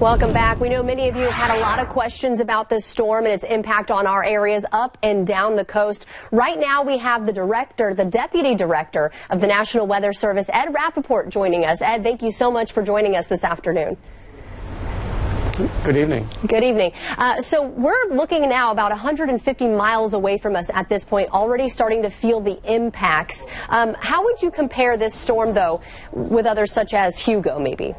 Welcome back. We know many of you have had a lot of questions about this storm and its impact on our areas up and down the coast. Right now we have the Deputy Director of the National Weather Service, Ed Rappaport, joining us. Ed, thank you so much for joining us this afternoon. Good evening. Good evening. So we're looking now about 150 miles away from us at this point, already starting to feel the impacts. How would you compare this storm, though, with others such as Hugo, maybe?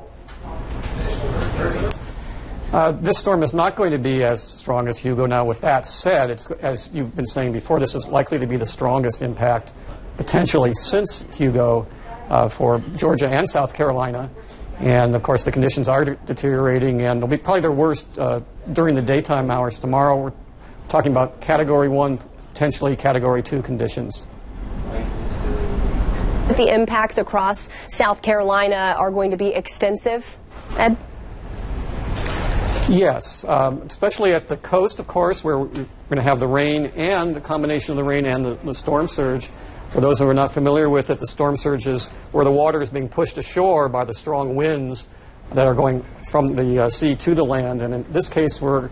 This storm is not going to be as strong as Hugo. Now, with that said, as you've been saying before, this is likely to be the strongest impact potentially since Hugo for Georgia and South Carolina. And, of course, the conditions are deteriorating, and they'll be probably their worst during the daytime hours. Tomorrow we're talking about Category 1, potentially Category 2 conditions. The impacts across South Carolina are going to be extensive, Ed? Yes, especially at the coast, of course, where we're going to have the rain and the combination of the rain and the storm surge. For those who are not familiar with it, the storm surge is where the water is being pushed ashore by the strong winds that are going from the sea to the land. And in this case, we're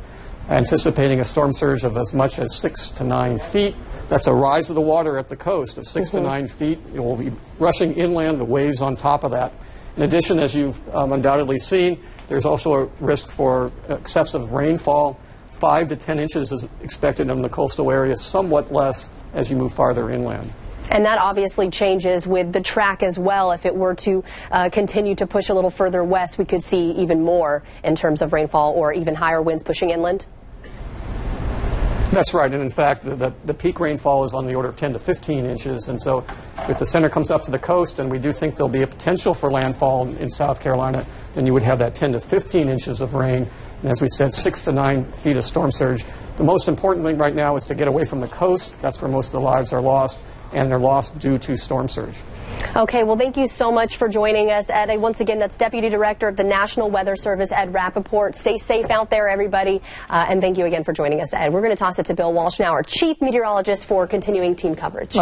anticipating a storm surge of as much as 6 to 9 feet. That's a rise of the water at the coast of 6 to 9 feet. It will be rushing inland, the waves on top of that. In addition, as you've undoubtedly seen, there's also a risk for excessive rainfall. 5 to 10 inches is expected in the coastal area, somewhat less as you move farther inland. And that obviously changes with the track as well. If it were to continue to push a little further west, we could see even more in terms of rainfall or even higher winds pushing inland. That's right, and in fact, the peak rainfall is on the order of 10 to 15 inches, and so if the center comes up to the coast, and we do think there'll be a potential for landfall in South Carolina, then you would have that 10 to 15 inches of rain, and as we said, 6 to 9 feet of storm surge. The most important thing right now is to get away from the coast. That's where most of the lives are lost, and they're lost due to storm surge. Okay, well, thank you so much for joining us, Ed. Once again, that's Deputy Director of the National Weather Service, Ed Rappaport. Stay safe out there, everybody, and thank you again for joining us, Ed. We're going to toss it to Bill Walsh now, our Chief Meteorologist, for continuing team coverage.